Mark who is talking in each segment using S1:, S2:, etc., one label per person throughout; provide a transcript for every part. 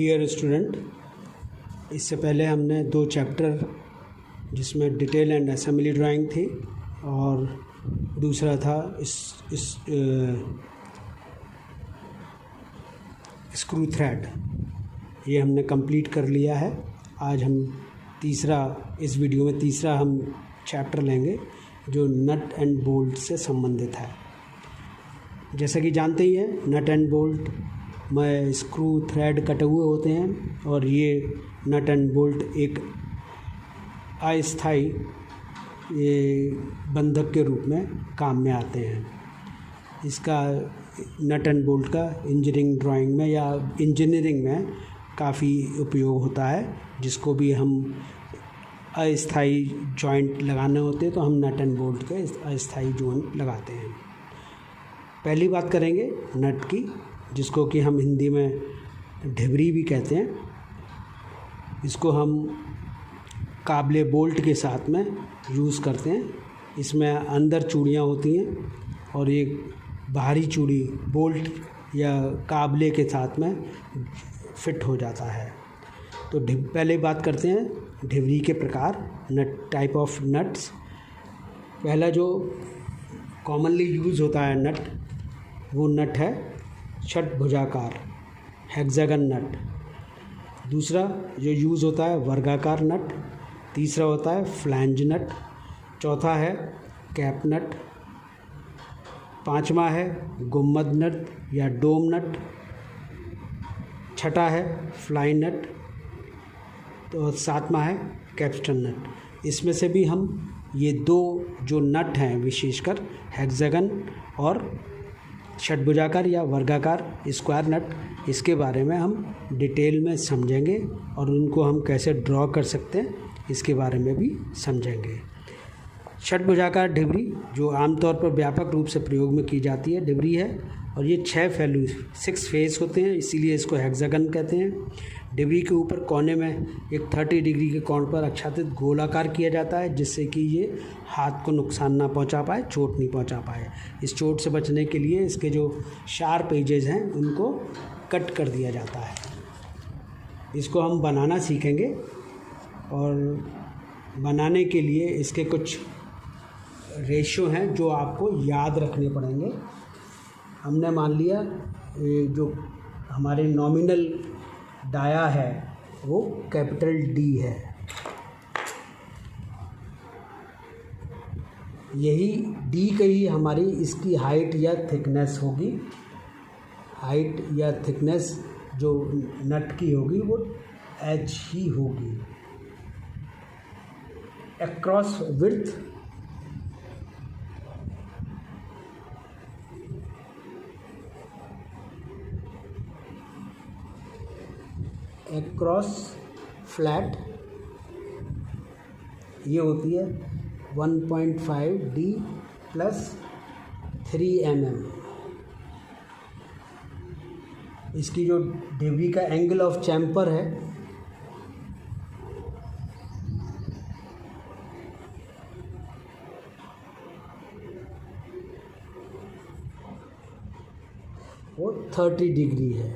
S1: Dear student, इससे पहले हमने 2 चैप्टर जिसमें डिटेल एंड असेंबली ड्राइंग थी और दूसरा था स्क्रू थ्रेड, ये हमने कंप्लीट कर लिया है। आज हम इस वीडियो में तीसरा हम चैप्टर लेंगे जो नट एंड बोल्ट से संबंधित है। जैसा कि जानते ही हैं, नट एंड बोल्ट में स्क्रू थ्रेड कटे हुए होते हैं और ये नट एंड बोल्ट एक अस्थायी बंधक के रूप में काम में आते हैं। इसका नट एंड बोल्ट का इंजीनियरिंग ड्राइंग में या इंजीनियरिंग में काफ़ी उपयोग होता है। जिसको भी हम अस्थायी जॉइंट लगाने होते हैं तो हम नट एंड बोल्ट के अस्थायी जॉइंट लगाते हैं। पहली बात करेंगे नट की, जिसको कि हम हिंदी में ढिबरी भी कहते हैं। इसको हम काबले बोल्ट के साथ में यूज़ करते हैं। इसमें अंदर चूड़ियाँ होती हैं और एक बाहरी चूड़ी बोल्ट या काबले के साथ में फिट हो जाता है। तो पहले बात करते हैं ढिबरी के प्रकार, नट टाइप ऑफ नट्स। पहला जो कॉमनली यूज़ होता है नट, वो नट है षटभुजाकार हेक्सागन नट। दूसरा जो यूज़ होता है वर्गाकार नट। तीसरा होता है फ्लैंज नट। चौथा है कैप नट। पांचवा है गुम्मद नट या डोम नट। छठा है फ्लाई नट। तो सातवां है कैप्स्टन नट। इसमें से भी हम ये 2 जो नट हैं, विशेषकर हेक्सागन और षटभुजाकार या वर्गाकार स्क्वायर नट, इसके बारे में हम डिटेल में समझेंगे और उनको हम कैसे ड्रॉ कर सकते हैं इसके बारे में भी समझेंगे। षटभुजाकार ढिबरी जो आमतौर पर व्यापक रूप से प्रयोग में की जाती है ढिबरी है और ये 6 फेस होते हैं, इसीलिए इसको हेक्सागन कहते हैं। ढिबरी के ऊपर कोने में एक 30 डिग्री के कोण पर आच्छादित गोलाकार किया जाता है, जिससे कि ये हाथ को नुकसान ना पहुंचा पाए, चोट नहीं पहुंचा पाए। इस चोट से बचने के लिए इसके जो शार्प एजेस हैं उनको कट कर दिया जाता है। इसको हम बनाना सीखेंगे और बनाने के लिए इसके कुछ रेशियो हैं जो आपको याद रखने पड़ेंगे। हमने मान लिया जो हमारे नॉमिनल डाया है वो कैपिटल डी है। यही डी का ही हमारी इसकी हाइट या थिकनेस होगी। हाइट या थिकनेस जो नट की होगी वो एच ही होगी। अक्रॉस विड्थ अक्रॉस फ्लैट ये होती है 1.5 डी प्लस 3 mm। इसकी जो ढिबरी का एंगल ऑफ चैम्पर है वो 30 डिग्री है।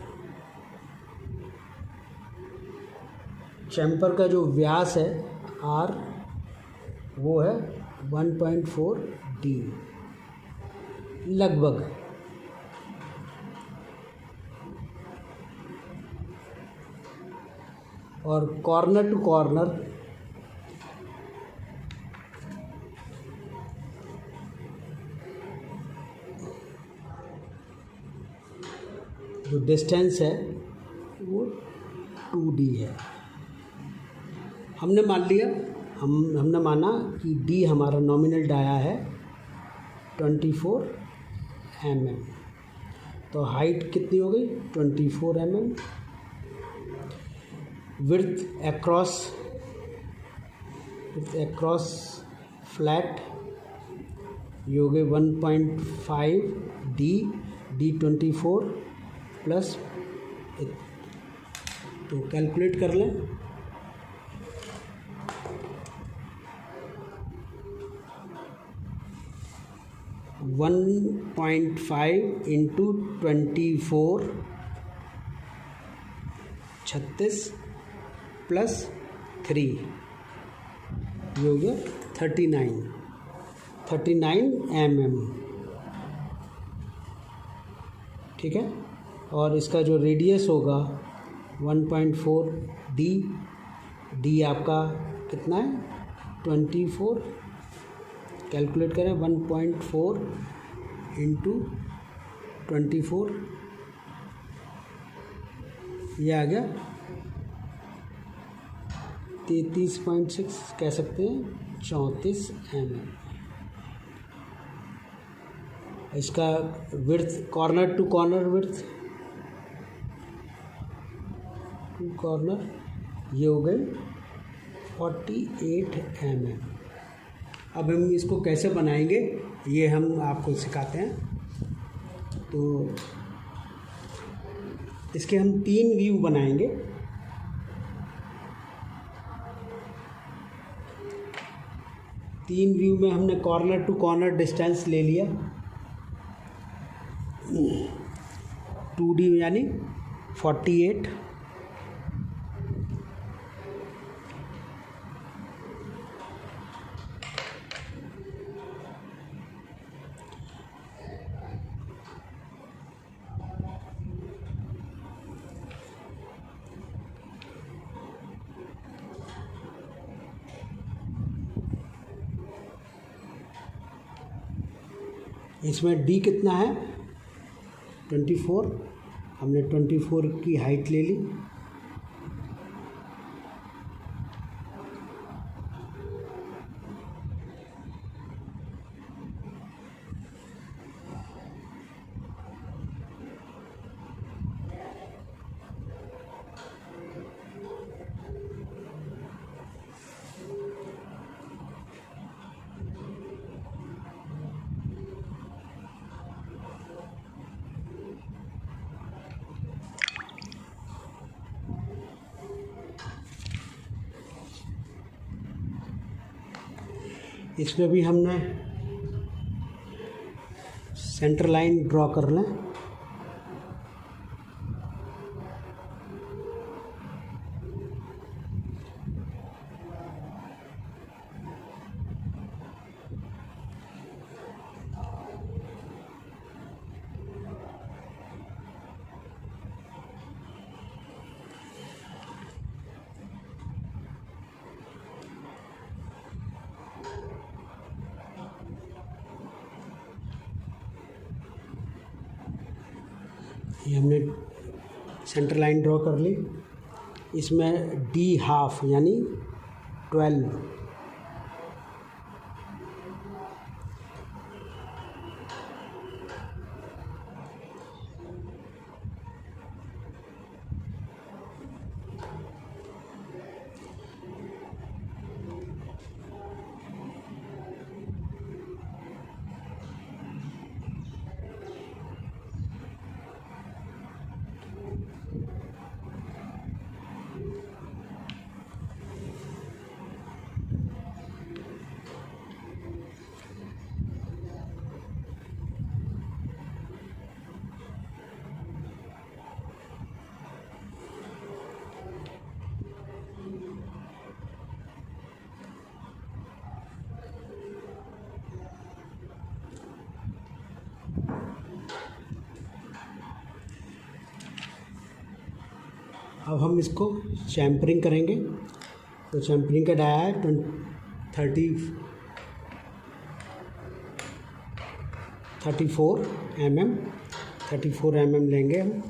S1: चैम्पर का जो व्यास है आर वो है 1.4 डी लगभग। और कॉर्नर टू कॉर्नर जो डिस्टेंस है वो 2D है। हमने माना कि डी हमारा नॉमिनल डाया है 24 mm। तो हाइट कितनी हो गई 24 mm। विड्थ अक्रॉस फ्लैट ये हो गए 1.5 डी 24 प्लस, तो कैलकुलेट कर लें। 1.5 into 24 36 प्लस 3, ये हो गया 39 mm, ठीक है। और इसका जो रेडियस होगा 1.4 डी आपका कितना है 24, कैलकुलेट करें 1.4 इंटू 24, ये आ गया 33.6 कह सकते हैं 34 mm। इसका width corner to corner width to corner ये हो गई 48 mm। अब हम इसको कैसे बनाएंगे ये हम आपको सिखाते हैं। तो इसके हम 3 व्यू बनाएंगे। तीन व्यू में हमने कॉर्नर टू कॉर्नर डिस्टेंस ले लिया 2D यानी 48, इसमें D कितना है 24, हमने 24 की हाइट ले ली। इसमें भी हमने सेंटर लाइन ड्रॉ कर लें। ये हमने सेंटर लाइन ड्रॉ कर ली। इसमें D हाफ यानी 12, अब हम इसको चैम्परिंग करेंगे। तो चैम्परिंग का डाया है 34 mm लेंगे हम।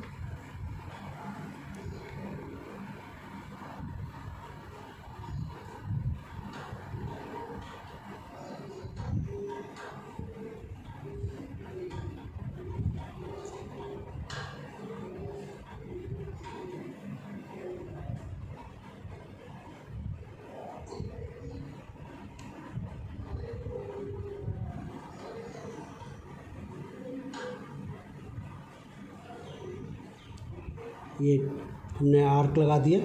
S1: ये हमने आर्क लगा दिया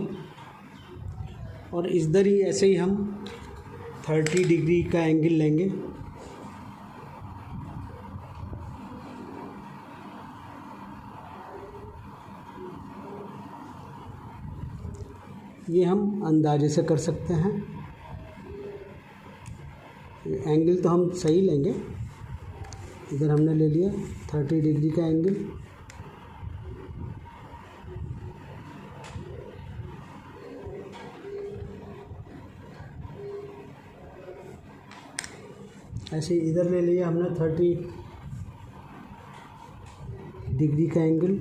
S1: और इधर ही ऐसे ही हम 30 डिग्री का एंगल लेंगे। ये हम अंदाजे से कर सकते हैं। एंगल तो हम सही लेंगे। इधर हमने ले लिया 30 डिग्री का एंगल। ऐसे इधर ले लिया हमने 30 डिग्री का एंगल।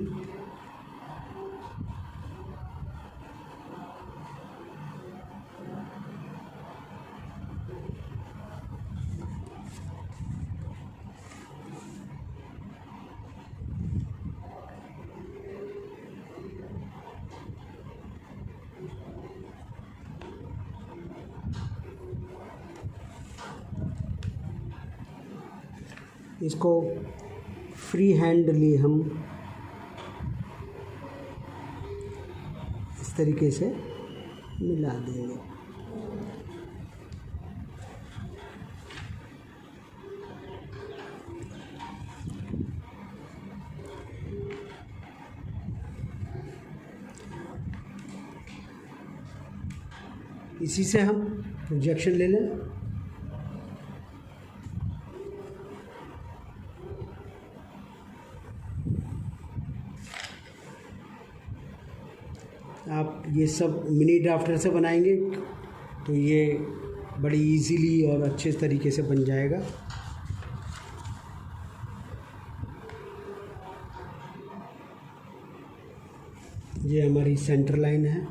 S1: इसको फ्री हैंडली हम इस तरीके से मिला देंगे। इसी से हम प्रोजेक्शन ले लें। आप ये सब मिनी ड्राफ्टर से बनाएंगे तो ये बड़ी इजीली और अच्छे तरीके से बन जाएगा। ये हमारी सेंटर लाइन है,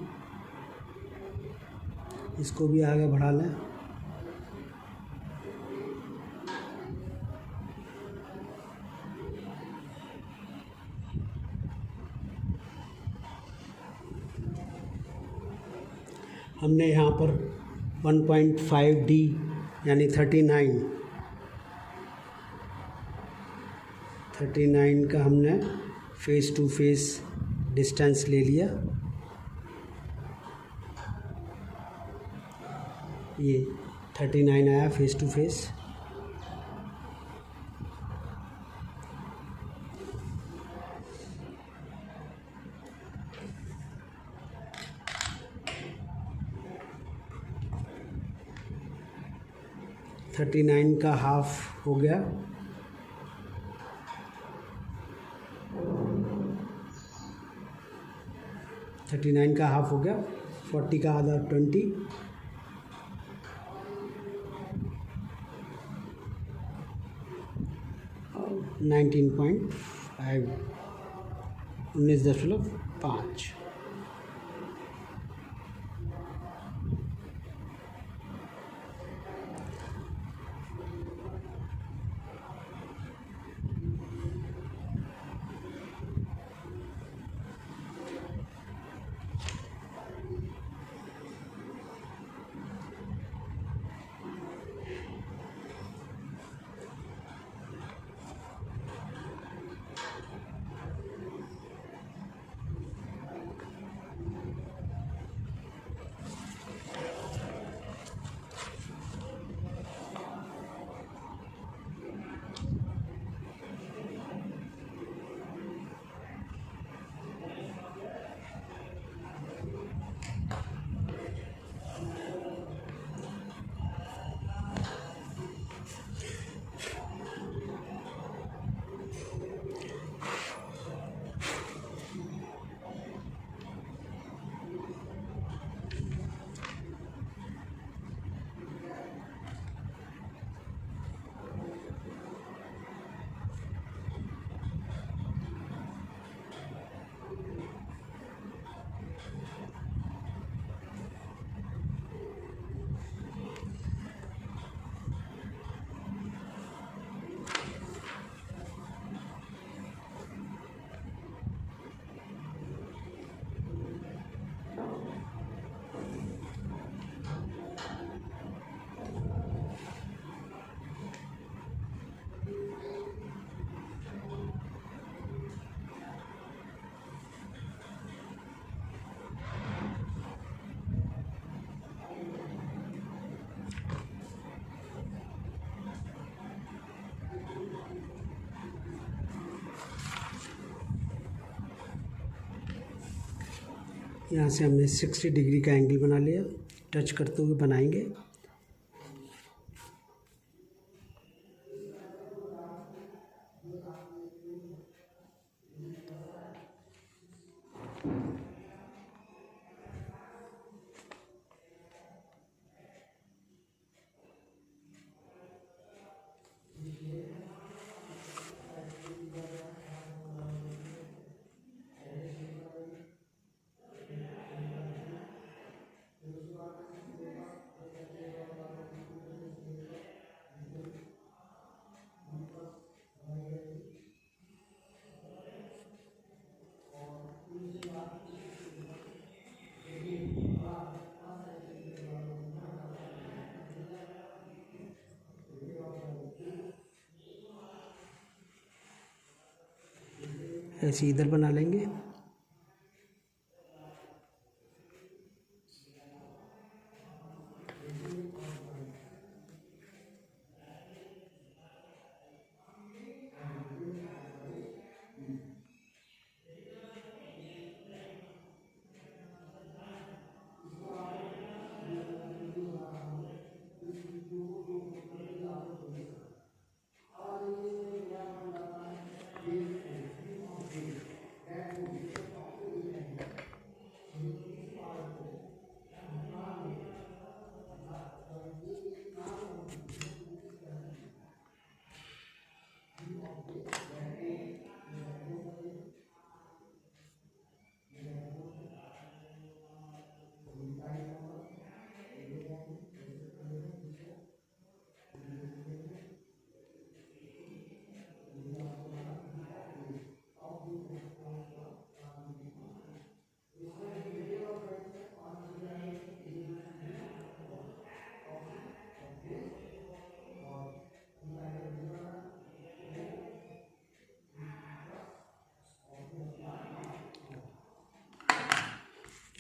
S1: इसको भी आगे बढ़ा लें। हमने यहाँ पर 1.5D यानी 39 का हमने फेस टू फेस डिस्टेंस ले लिया। ये 39 आया फेस टू फेस। 39 का हाफ हो गया। थर्टी नाइन का हाफ हो गया। 40 का आधा 20। 19.5 19.5। यहाँ से हमने 60 डिग्री का एंगल बना लिया। टच करते हुए बनाएंगे। ऐसे इधर बना लेंगे।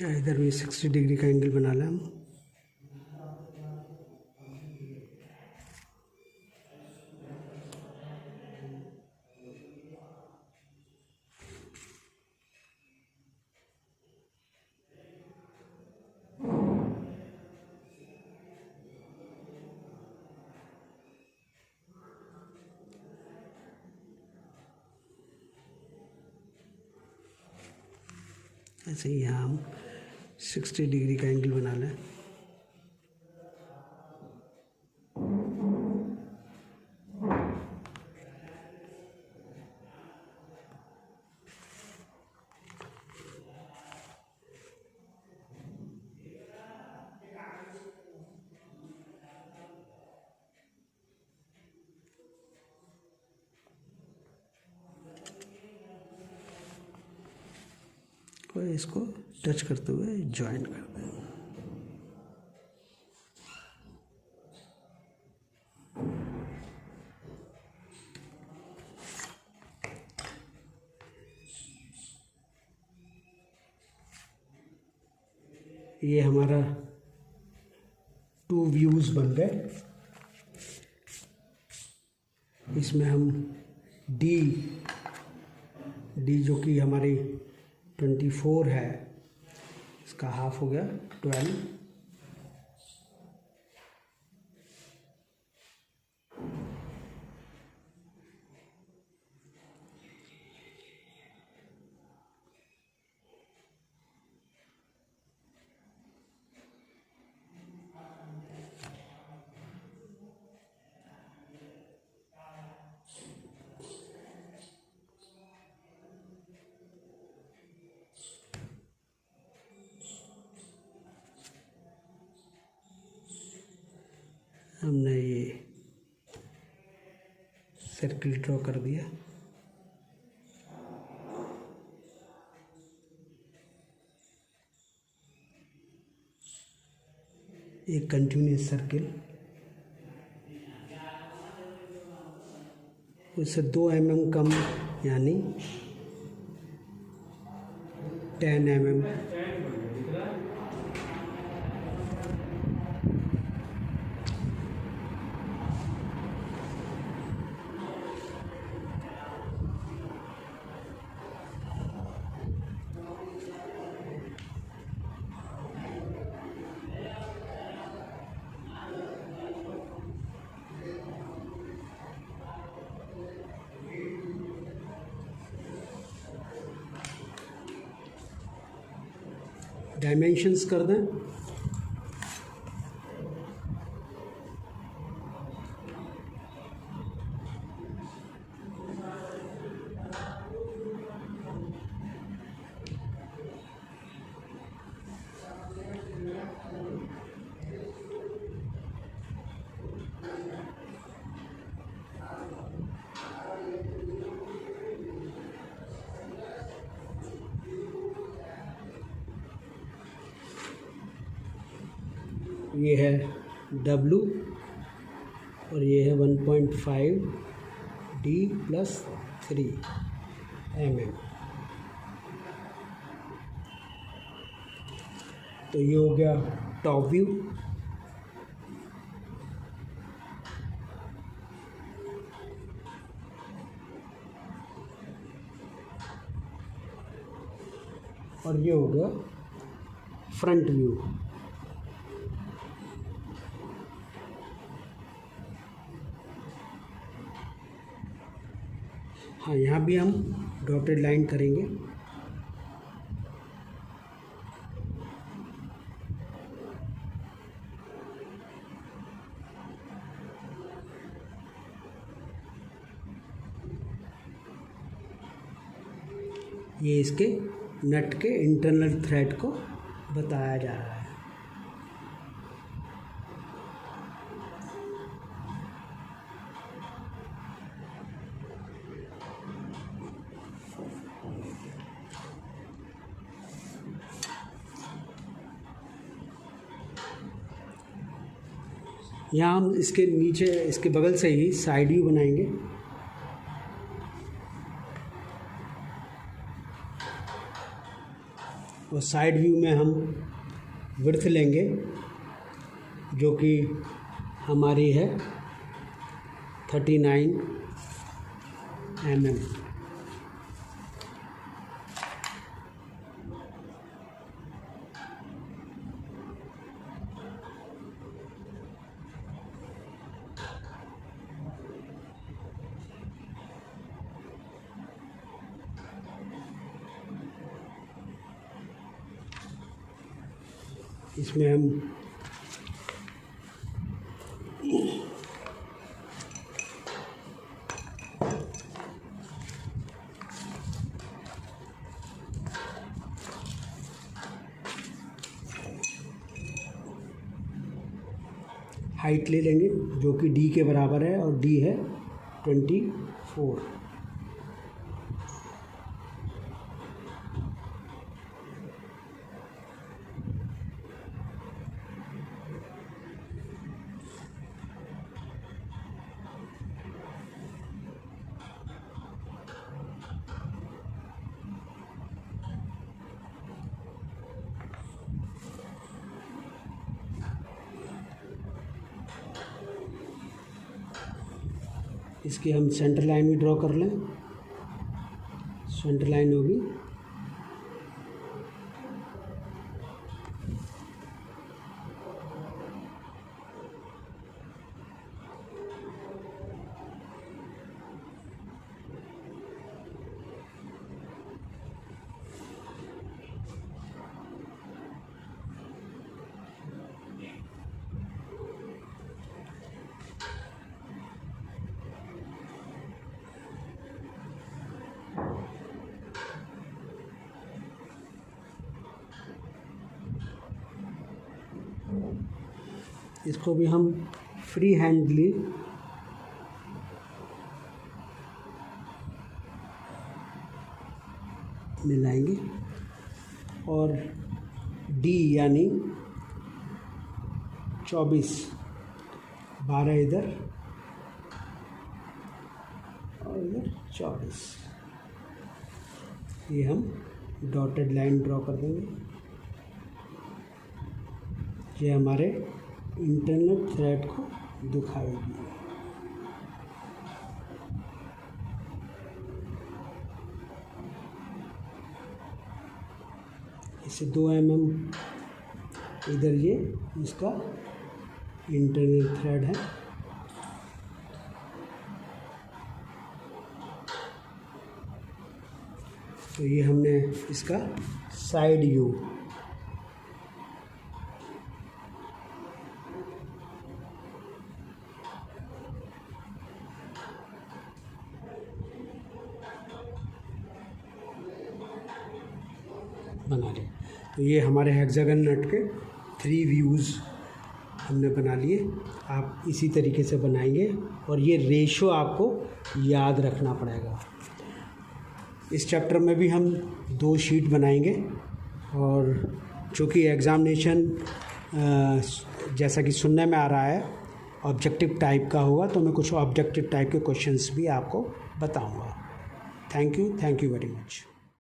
S1: इधर भी 60 डिग्री का एंगल बना लें हम। ऐसे ही यहाँ हम 60 डिग्री का एंगल बना लें। और इसको टच करते हुए ज्वाइन कर दें। ये हमारा 2 व्यूज़ बन गए। इसमें हम डी जो कि हमारी 24 है, इसका हाफ हो गया 12। हमने ये सर्किल ड्रॉ कर दिया। एक कंटिन्यूस सर्किल, उससे 2 mm कम, यानी 10 mm। डायमेंशंस कर दें। ये है W और ये है 1.5 D + 3 mm। तो ये हो गया टॉप व्यू। और ये हो गया फ्रंट व्यू। हाँ, यहाँ भी हम डॉटेड लाइन करेंगे। ये इसके नट के इंटरनल थ्रेड को बताया जा रहा है। यहाँ हम इसके नीचे, इसके बगल से ही साइड व्यू बनाएंगे। और साइड व्यू में हम विड्थ लेंगे जो कि हमारी है 39 mm। इसमें हम हाइट ले लेंगे जो कि D के बराबर है और D है 24। इसकी हम सेंटर लाइन भी ड्रॉ कर लें। सेंटर लाइन होगी इसको भी हम फ्री हैंडली मिलाएंगे और D यानी 24, 12 इधर और इधर 24, ये हम डॉटेड लाइन ड्रॉ कर देंगे। ये हमारे इंटरनल थ्रेड को दिखाएगी। इसे 2 mm इधर ये इसका इंटरनल थ्रेड है। तो ये हमने इसका साइड व्यू बना लिए। तो ये हमारे हेक्सागन नट के 3 व्यूज़ हमने बना लिए। आप इसी तरीके से बनाएंगे और ये रेशो आपको याद रखना पड़ेगा। इस चैप्टर में भी हम 2 शीट बनाएंगे और चूँकि एग्ज़ामिनेशन जैसा कि सुनने में आ रहा है ऑब्जेक्टिव टाइप का होगा, तो मैं कुछ ऑब्जेक्टिव टाइप के क्वेश्चंस भी आपको बताऊंगा। Thank you very much.